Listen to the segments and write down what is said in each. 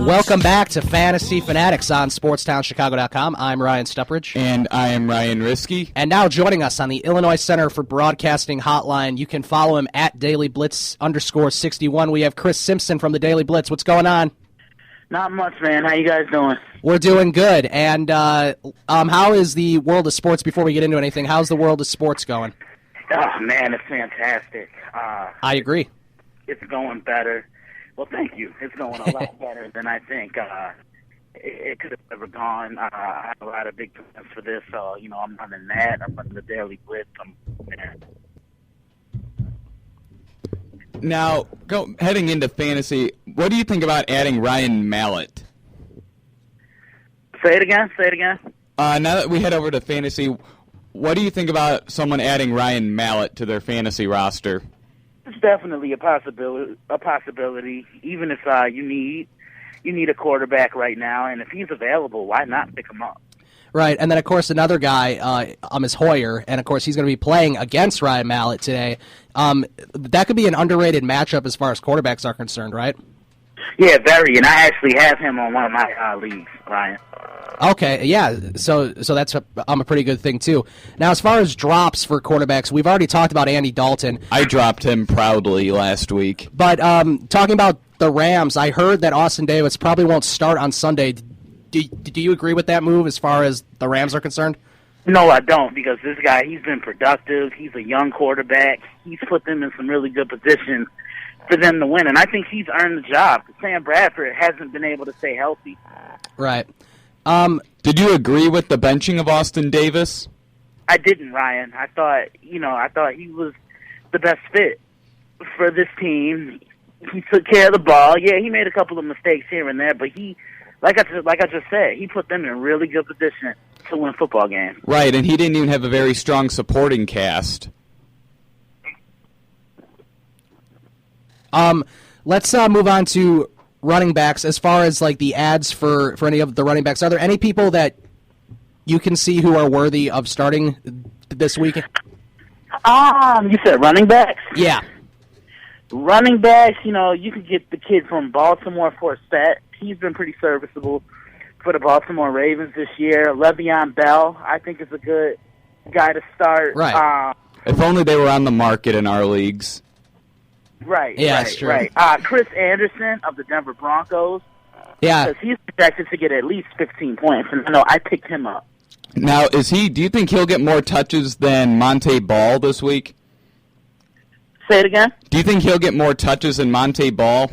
Welcome back to Fantasy Fanatics on SportsTownChicago.com. I'm Ryan Stuprich. And I am Ryan Risky. And now joining us on the Illinois Center for Broadcasting hotline, you can follow him at DailyBlitz_61. We have Chris Simpson from the Daily Blitz. What's going on? Not much, man. How you guys doing? We're doing good. And how is the world of sports, before we get into anything, how's the world of sports going? Oh, man, it's fantastic. I agree. It's going better. Well, thank you. It's going a lot better than I think it could have ever gone. I have a lot of big plans for this, so, I'm running that. I'm running the Daily Blitz. Now, heading into fantasy, what do you think about adding Ryan Mallett? Say it again. Now that we head over to fantasy, what do you think about someone adding Ryan Mallett to their fantasy roster? It's definitely a possibility. Even if you need a quarterback right now, and if he's available, why not pick him up? Right, and then, of course, another guy is Hoyer, and, of course, he's going to be playing against Ryan Mallett today. That could be an underrated matchup as far as quarterbacks are concerned, right? Yeah, very, and I actually have him on one of my leagues, Ryan. Okay, yeah, so that's a pretty good thing, too. Now, as far as drops for quarterbacks, we've already talked about Andy Dalton. I dropped him proudly last week. But talking about the Rams, I heard that Austin Davis probably won't start on Sunday. Do you agree with that move as far as the Rams are concerned? No, I don't, because this guy, he's been productive. He's a young quarterback. He's put them in some really good positions for them to win, and I think he's earned the job. Sam Bradford hasn't been able to stay healthy. Right. Did you agree with the benching of Austin Davis? I didn't, Ryan. I thought he was the best fit for this team. He took care of the ball. Yeah, he made a couple of mistakes here and there, but he, like I just said, he put them in a really good position to win football games. Right, and he didn't even have a very strong supporting cast. Let's move on to running backs. As far as like the ads for any of the running backs, are there any people that you can see who are worthy of starting this week? You said running backs? Yeah. Running backs, you can get the kid from Baltimore for Forsett. He's been pretty serviceable for the Baltimore Ravens this year. Le'Veon Bell, I think, is a good guy to start. Right. If only they were on the market in our leagues. Right, yeah, right, that's true. Right. Chris Anderson of the Denver Broncos. Yeah. Because he's projected to get at least 15 points, and I picked him up. Now, do you think he'll get more touches than Monte Ball this week? Say it again? Do you think he'll get more touches than Monte Ball?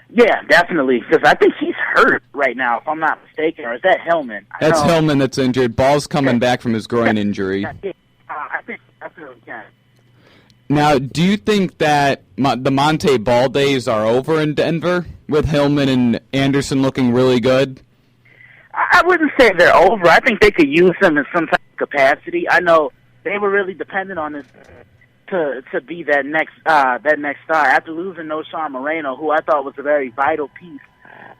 Yeah, definitely, because I think he's hurt right now, if I'm not mistaken. Or is that Hillman? That's Hillman that's injured. Ball's coming back from his groin injury. I think he can. Now, do you think that the Monte Ball days are over in Denver with Hillman and Anderson looking really good? I wouldn't say they're over. I think they could use them in some type of capacity. I know they were really dependent on this to be that next star. After losing Noshawn Moreno, who I thought was a very vital piece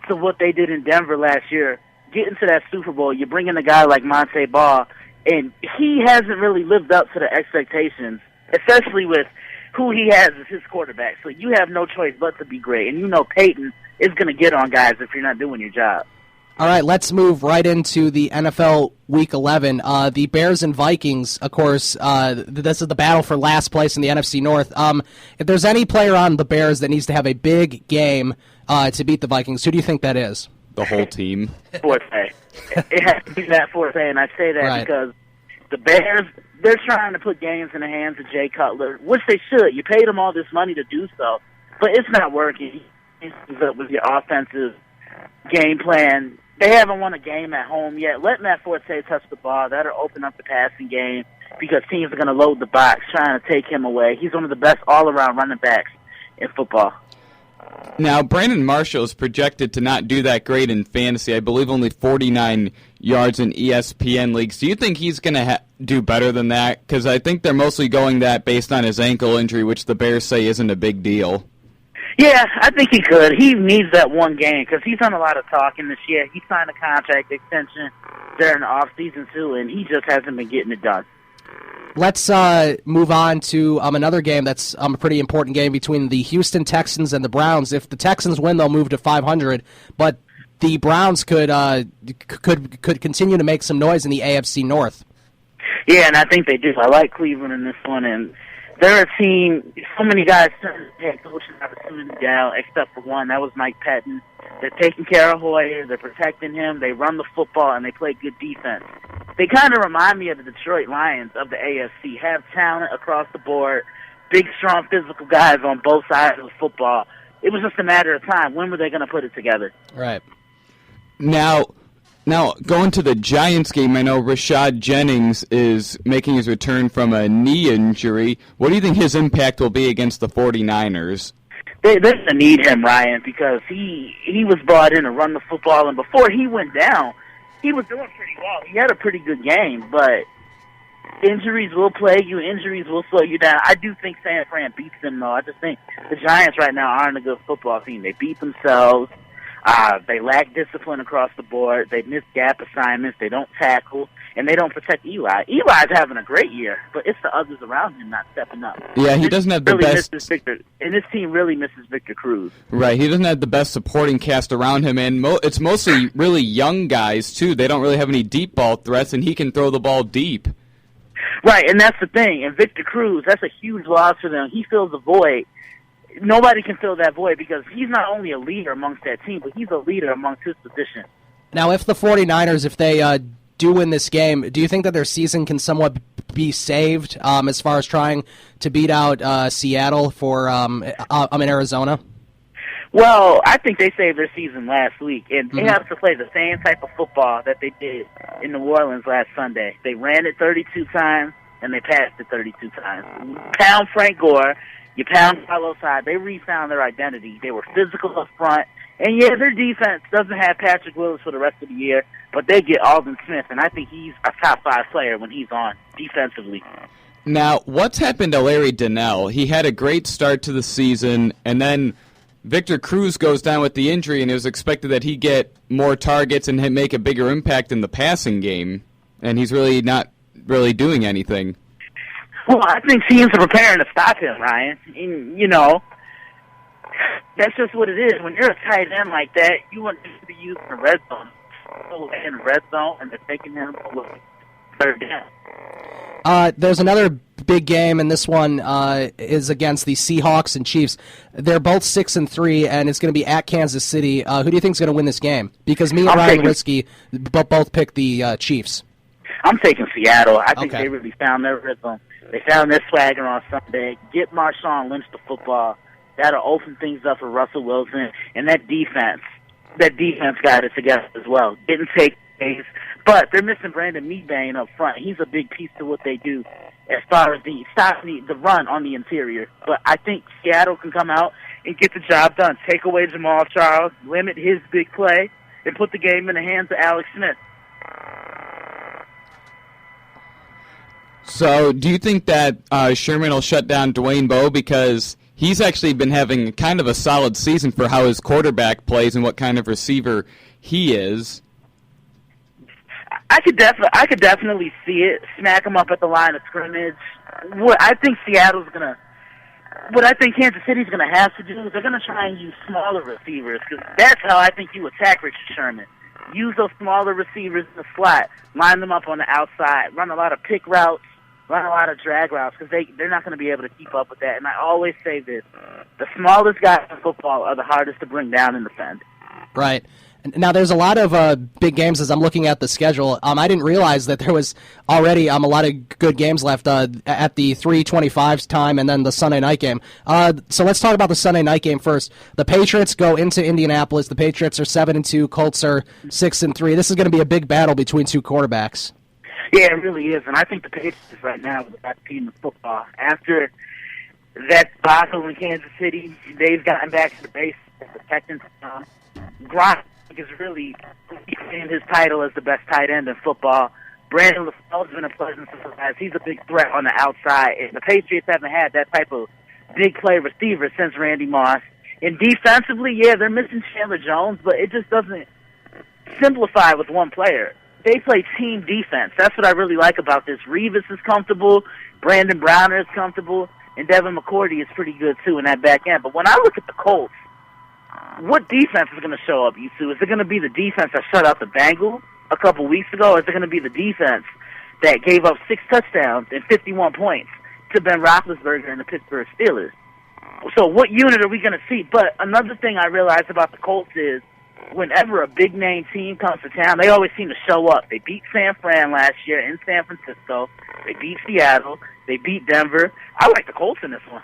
to what they did in Denver last year, getting to that Super Bowl, you bring in a guy like Monte Ball, and he hasn't really lived up to the expectations, especially with who he has as his quarterback. So you have no choice but to be great. And Peyton is going to get on guys if you're not doing your job. All right, let's move right into the NFL Week 11. The Bears and Vikings, of course, this is the battle for last place in the NFC North. If there's any player on the Bears that needs to have a big game to beat the Vikings, who do you think that is? The whole team. Forte. It has to be that Forte, and I say that right. Because the Bears, they're trying to put games in the hands of Jay Cutler, which they should. You paid them all this money to do so, but it's not working. With your offensive game plan, they haven't won a game at home yet. Let Matt Forte touch the ball. That'll open up the passing game because teams are going to load the box trying to take him away. He's one of the best all-around running backs in football. Now, Brandon Marshall is projected to not do that great in fantasy. I believe only 49 yards in ESPN leagues. Do you think he's going to do better than that? Because I think they're mostly going that based on his ankle injury, which the Bears say isn't a big deal. Yeah, I think he could. He needs that one game because he's done a lot of talking this year. He signed a contract extension during the offseason, too, and he just hasn't been getting it done. Let's move on to another game that's a pretty important game between the Houston Texans and the Browns. If the Texans win, they'll move to 500, but the Browns could continue to make some noise in the AFC North. Yeah, and I think they do. I like Cleveland in this one, and they're a team. So many guys turned their head coaching opportunity down, except for one. That was Mike Pettin. They're taking care of Hoyer. They're protecting him. They run the football, and they play good defense. They kind of remind me of the Detroit Lions of the AFC. Have talent across the board, big, strong, physical guys on both sides of the football. It was just a matter of time. When were they going to put it together? Right. Now, going to the Giants game, I know Rashad Jennings is making his return from a knee injury. What do you think his impact will be against the 49ers? They're going to need him, Ryan, because he was brought in to run the football, and before he went down, he was doing pretty well. He had a pretty good game, but injuries will plague you. Injuries will slow you down. I do think San Fran beats them, though. I just think the Giants right now aren't a good football team. They beat themselves. They lack discipline across the board. They miss gap assignments. They don't tackle, and they don't protect Eli. Eli's having a great year, but it's the others around him not stepping up. Yeah, he doesn't have the best. And this team really misses Victor Cruz. Right, he doesn't have the best supporting cast around him, and it's mostly really young guys too. They don't really have any deep ball threats, and he can throw the ball deep. Right, and that's the thing. And Victor Cruz, that's a huge loss for them. He fills the void. Nobody can fill that void because he's not only a leader amongst that team, but he's a leader amongst his position. Now, if the 49ers, if they do win this game, do you think that their season can somewhat be saved as far as trying to beat out Seattle for in Arizona? Well, I think they saved their season last week, and they have to play the same type of football that they did in New Orleans last Sunday. They ran it 32 times, and they passed it 32 times. Pound Frank Gore. You pound Carlos Hyde. They refound their identity. They were physical up front. And, yeah, their defense doesn't have Patrick Willis for the rest of the year, but they get Alden Smith, and I think he's a top-5 player when he's on defensively. Now, what's happened to Larry Donnell? He had a great start to the season, and then Victor Cruz goes down with the injury, and it was expected that he'd get more targets and make a bigger impact in the passing game, and he's really not really doing anything. Well, I think teams are preparing to stop him, Ryan. And, you know, that's just what it is. When you're a tight end like that, you want him to be used in the red zone. In the red zone, and they're taking him a third down. There's another big game, and this one is against the Seahawks and Chiefs. They're both 6-3, and it's going to be at Kansas City. Who do you think is going to win this game? Because me and Ryan Risky both picked the Chiefs. I'm taking Seattle. I think they really found their rhythm. They found their swagger on Sunday. Get Marshawn Lynch the football. That'll open things up for Russell Wilson. And that defense got it together as well. Didn't take days. But they're missing Brandon Meebane up front. He's a big piece to what they do as far as the run on the interior. But I think Seattle can come out and get the job done. Take away Jamal Charles, limit his big play, and put the game in the hands of Alex Smith. So, do you think that Sherman will shut down Dwayne Bowe because he's actually been having kind of a solid season for how his quarterback plays and what kind of receiver he is? I could definitely see it. Smack him up at the line of scrimmage. What I think Kansas City's gonna have to do is they're gonna try and use smaller receivers because that's how I think you attack Richard Sherman. Use those smaller receivers in the slot, line them up on the outside, run a lot of pick routes, run a lot of drag routes because they're not going to be able to keep up with that. And I always say this, the smallest guys in football are the hardest to bring down and defend. Right. Now, there's a lot of big games as I'm looking at the schedule. I didn't realize that there was already a lot of good games left at the 3:25 time and then the Sunday night game. So let's talk about the Sunday night game first. The Patriots go into Indianapolis. The Patriots are 7-2. Colts are 6-3. This is going to be a big battle between two quarterbacks. Yeah, it really is. And I think the Patriots right now are the best team in football. After that debacle in Kansas City, they've gotten back to the basics, protecting Gronk is really claimed his title as the best tight end in football. Brandon LaFleur's been a pleasant surprise. He's a big threat on the outside. And the Patriots haven't had that type of big play receiver since Randy Moss. And defensively, yeah, they're missing Chandler Jones, but it just doesn't simplify with one player. they play team defense. That's what I really like about this. Revis is comfortable, Brandon Browner is comfortable, and Devin McCourty is pretty good too in that back end. But when I look at the Colts, what defense is going to show up, Yusu? Is it going to be the defense that shut out the Bengals a couple weeks ago, or is it going to be the defense that gave up 6 touchdowns and 51 points to Ben Roethlisberger and the Pittsburgh Steelers? So what unit are we going to see? But another thing I realized about the Colts is whenever a big-name team comes to town, they always seem to show up. They beat San Fran last year in San Francisco. They beat Seattle. They beat Denver. I like the Colts in this one.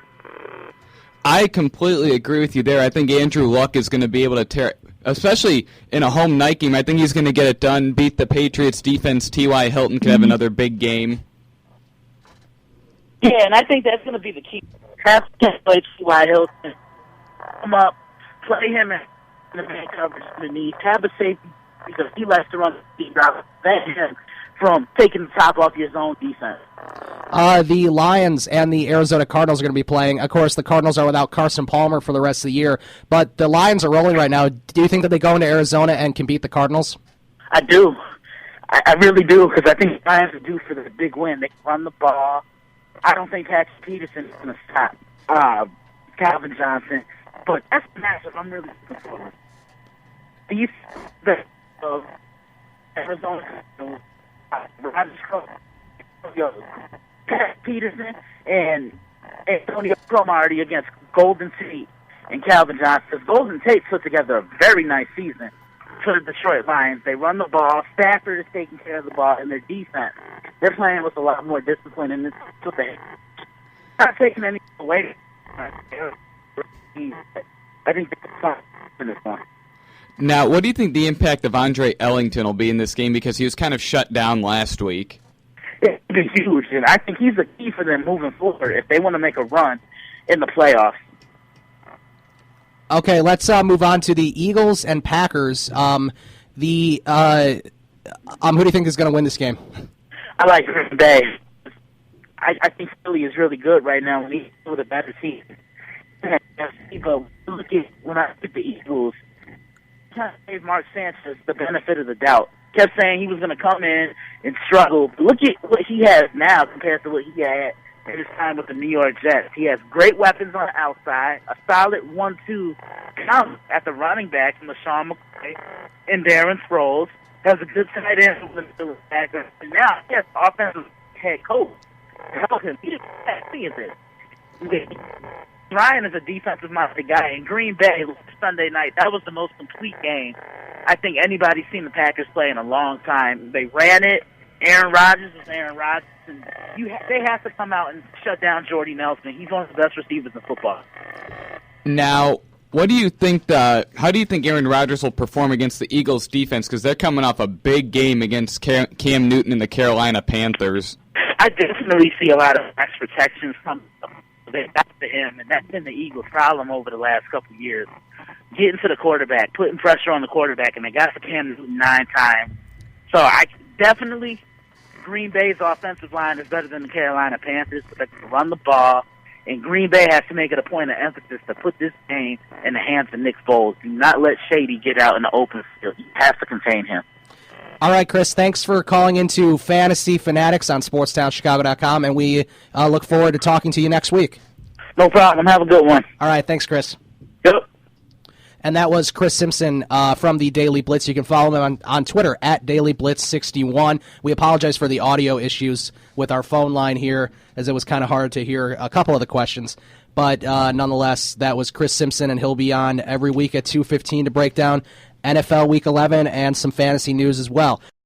I completely agree with you there. I think Andrew Luck is going to be able to tear, especially in a home night game. I think he's going to get it done, beat the Patriots defense. T.Y. Hilton could have another big game. Yeah, and I think that's going to be the key. Have to play T.Y. Hilton. Come up, play him in the man coverage underneath. Have a safety because he likes to run the deep route. Prevent him from taking the top off your zone defense. The Lions and the Arizona Cardinals are going to be playing. Of course, the Cardinals are without Carson Palmer for the rest of the year, but the Lions are rolling right now. Do you think that they go into Arizona and can beat the Cardinals? I do. I really do, because I think the Lions are due for the big win. They can run the ball. I don't think Patrick Peterson is going to stop Calvin Johnson, but that's the matchup I'm really looking for. These Arizona, Pat Peterson and Antonio Cromartie against Golden Tate and Calvin Johnson. Because Golden Tate put together a very nice season for the Detroit Lions. They run the ball. Stafford is taking care of the ball, and their defense, they're playing with a lot more discipline, and it's what they not taking anything away. I think they're in this one. Now, what do you think the impact of Andre Ellington will be in this game, because he was kind of shut down last week? It's huge, and I think he's the key for them moving forward if they want to make a run in the playoffs. Okay, let's move on to the Eagles and Packers. Who do you think is going to win this game? I like Green Bay. I think Philly is really good right now. We need with a better team. But look at when I look at the Eagles, I gave Mark Sanchez the benefit of the doubt. Kept saying he was going to come in and struggle. But look at what he has now compared to what he had in his time with the New York Jets. He has great weapons on the outside, a solid 1-2 count at the running back from LaShawn McCoy and Darren Sproles. Has a good tight end with the backer. And now he has offensive head coach to help him. He didn't this. Ryan is a defensive-minded guy. In Green Bay, Sunday night, that was the most complete game I think anybody's seen the Packers play in a long time. They ran it. Aaron Rodgers is Aaron Rodgers. And they have to come out and shut down Jordy Nelson. He's one of the best receivers in football. Now, what do you think? How do you think Aaron Rodgers will perform against the Eagles' defense? Because they're coming off a big game against Cam Newton and the Carolina Panthers. I definitely see a lot of max protections from back to him, and that's been the Eagles' problem over the last couple of years. Getting to the quarterback, putting pressure on the quarterback, and they got to Cam Newton 9 times. So I definitely, Green Bay's offensive line is better than the Carolina Panthers, but they can run the ball, and Green Bay has to make it a point of emphasis to put this game in the hands of Nick Foles. Do not let Shady get out in the open field. You have to contain him. All right, Chris, thanks for calling into Fantasy Fanatics on SportsTownChicago.com, and we look forward to talking to you next week. No problem. Have a good one. All right, thanks, Chris. Yep. And that was Chris Simpson from the Daily Blitz. You can follow him on Twitter at DailyBlitz61. We apologize for the audio issues with our phone line here, as it was kind of hard to hear a couple of the questions. But nonetheless, that was Chris Simpson, and he'll be on every week at 2:15 to break down NFL Week 11 and some fantasy news as well.